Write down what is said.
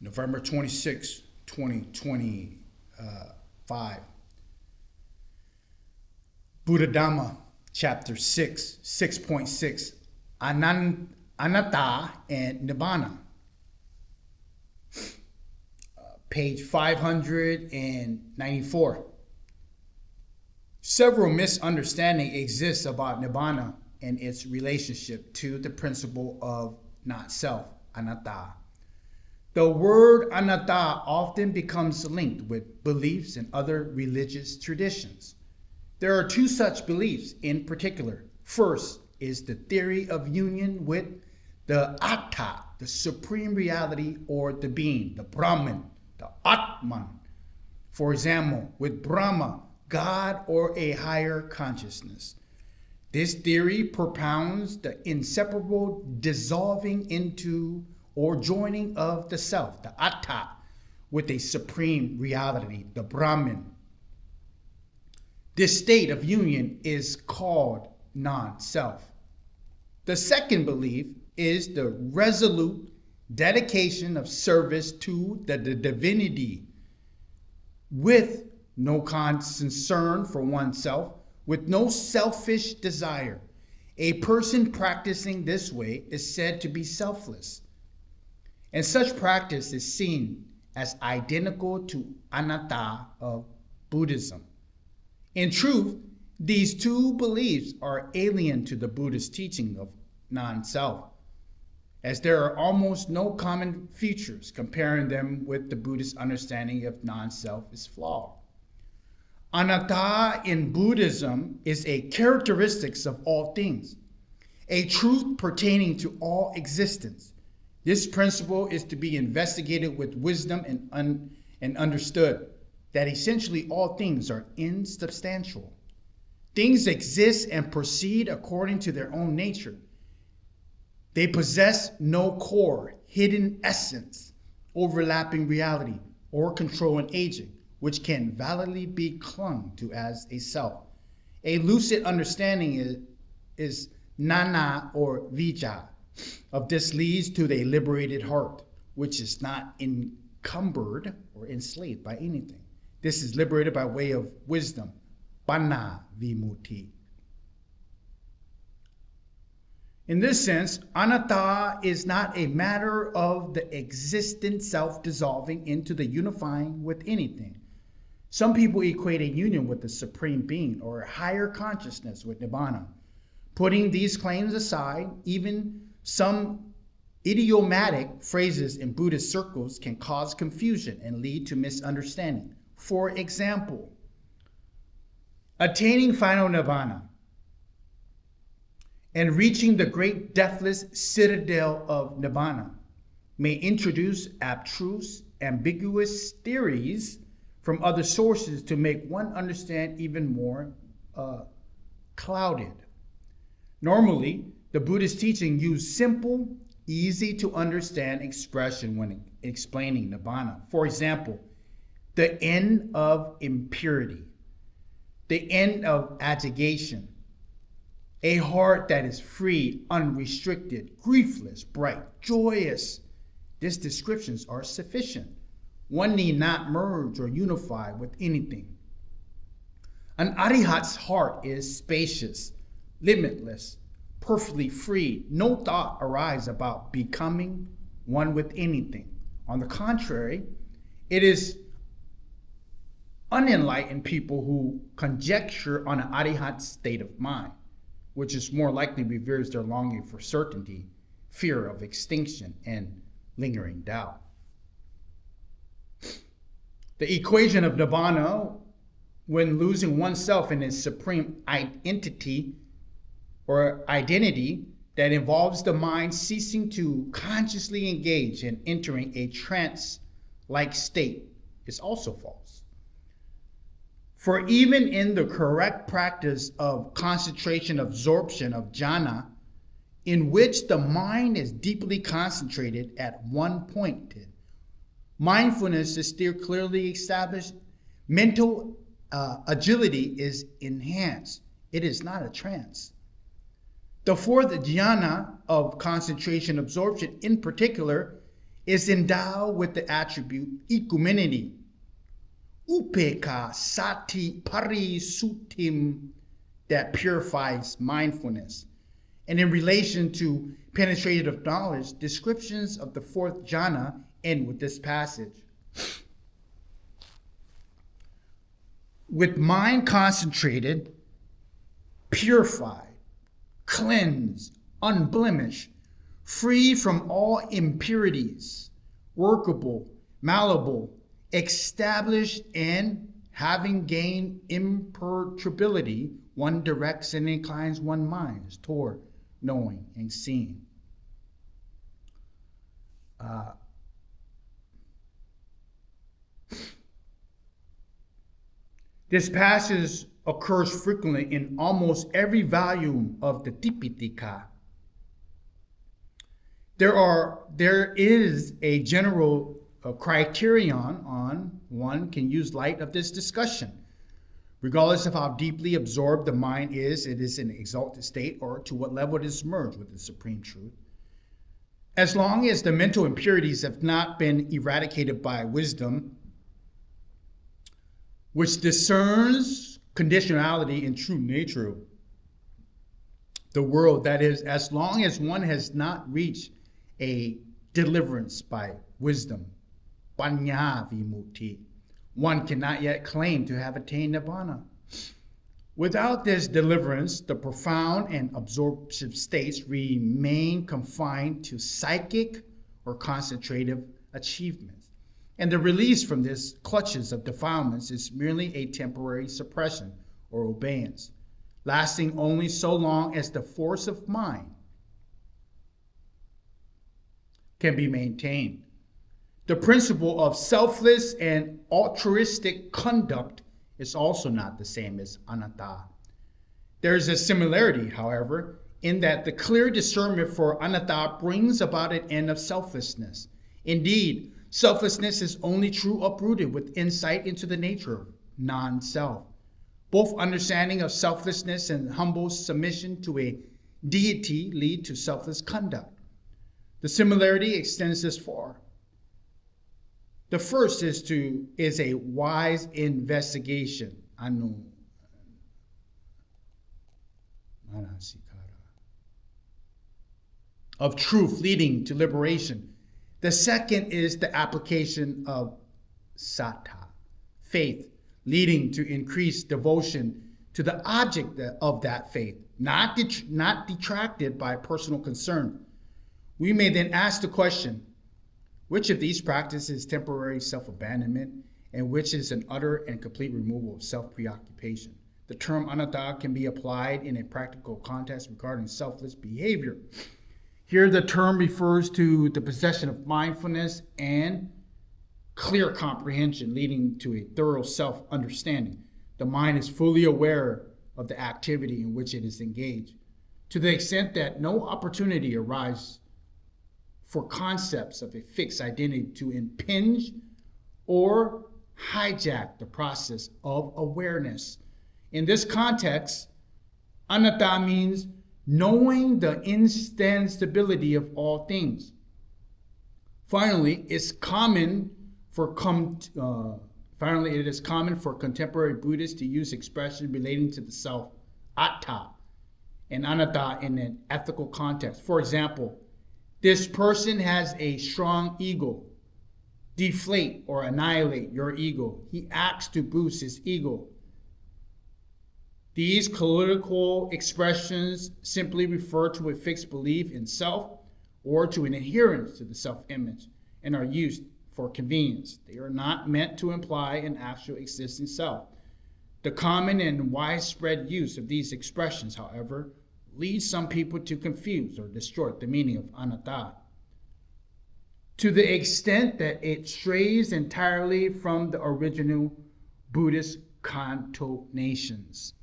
November 26, 2025. Buddhadhamma, chapter 6, 6.6, Anattā and Nibbāna. Page 594. Several misunderstandings exist about Nibbāna and its relationship to the principle of not-self, Anattā. The word Anattā often becomes linked with beliefs and other religious traditions. There are two such beliefs in particular. First is the theory of union with the Anattā, the supreme reality or the being, the Brahman, the Atman. For example, with Brahma, God or a higher consciousness. This theory propounds the inseparable dissolving into or joining of the self, the Anattā, with a supreme reality, the Brahman. This state of union is called non-self. The second belief is the resolute dedication of service to the divinity with no concern for oneself, with no selfish desire. A person practicing this way is said to be selfless. And such practice is seen as identical to Anattā of Buddhism. In truth, these two beliefs are alien to the Buddhist teaching of non-self, as there are almost no common features. Comparing them with the Buddhist understanding of non-self is flawed. Anattā in Buddhism is a characteristic of all things, a truth pertaining to all existence. This principle is to be investigated with wisdom and understood that essentially all things are insubstantial. Things exist and proceed according to their own nature. They possess no core, hidden essence, overlapping reality, or controlling agent, which can validly be clung to as a self. A lucid understanding is ñāṇa or vijjā. Of this leads to the liberated heart, which is not encumbered or enslaved by anything. This is liberated by way of wisdom, paññā-vimutti. In this sense, Anattā is not a matter of the existent self dissolving into the unifying with anything. Some people equate a union with the supreme being or a higher consciousness with Nibbāna. Putting these claims aside, even some idiomatic phrases in Buddhist circles can cause confusion and lead to misunderstanding. For example, attaining final Nibbāna and reaching the great deathless citadel of Nibbāna may introduce abstruse, ambiguous theories from other sources to make one understand even more clouded. Normally, the Buddhist teaching use simple, easy to understand expression when explaining Nibbāna. For example, the end of impurity, the end of agitation, a heart that is free, unrestricted, griefless, bright, joyous. These descriptions are sufficient. One need not merge or unify with anything. An arihat's heart is spacious, limitless, perfectly free. No thought arises about becoming one with anything. On the contrary, it is unenlightened people who conjecture on an arihat's state of mind, which is more likely reveals their longing for certainty, fear of extinction, and lingering doubt. The equation of Nibbāna, when losing oneself in its supreme identity or identity that involves the mind ceasing to consciously engage and entering a trance-like state, is also false. For even in the correct practice of concentration absorption of ñāṇa, in which the mind is deeply concentrated at one point, mindfulness is still clearly established, mental agility is enhanced. It is not a trance. The fourth jhana of concentration absorption in particular is endowed with the attribute equanimity, upeka sati parisutim, that purifies mindfulness. And in relation to penetrative knowledge, descriptions of the fourth jhana end with this passage. With mind concentrated, purified, cleansed, unblemished, free from all impurities, workable, malleable, established, and having gained imperturbability, one directs and inclines one's mind toward knowing and seeing. This passage occurs frequently in almost every volume of the Tipitaka. There is a general criterion on one can use light of this discussion. Regardless of how deeply absorbed the mind is, it is in an exalted state, or to what level it is merged with the supreme truth. As long as the mental impurities have not been eradicated by wisdom, which discerns conditionality and true nature of the world, that is, as long as one has not reached a deliverance by wisdom, paññā-vimutti, one cannot yet claim to have attained Nibbāna. Without this deliverance, the profound and absorptive states remain confined to psychic or concentrative achievements. And the release from this clutches of defilements is merely a temporary suppression or obeyance, lasting only so long as the force of mind can be maintained. The principle of selfless and altruistic conduct is also not the same as Anattā. There is a similarity, however, in that the clear discernment for Anattā brings about an end of selflessness. Indeed, selflessness is only true uprooted with insight into the nature of non-self. Both understanding of selflessness and humble submission to a deity lead to selfless conduct. The similarity extends this far. The first is a wise investigation of truth leading to liberation. The second is the application of sattva, faith, leading to increased devotion to the object of that faith, not detracted by personal concern. We may then ask the question, which of these practices is temporary self-abandonment, and which is an utter and complete removal of self-preoccupation? The term Anattā can be applied in a practical context regarding selfless behavior. Here the term refers to the possession of mindfulness and clear comprehension, leading to a thorough self-understanding. The mind is fully aware of the activity in which it is engaged, to the extent that no opportunity arises for concepts of a fixed identity to impinge or hijack the process of awareness. In this context, Anattā means knowing the instability of all things. Finally, it is common for contemporary Buddhists to use expressions relating to the self, Atta, and Anattā in an ethical context. For example, this person has a strong ego. Deflate or annihilate your ego. He acts to boost his ego. These political expressions simply refer to a fixed belief in self or to an adherence to the self-image and are used for convenience. They are not meant to imply an actual existing self. The common and widespread use of these expressions, however, leads some people to confuse or distort the meaning of Anattā, to the extent that it strays entirely from the original Buddhist connotations.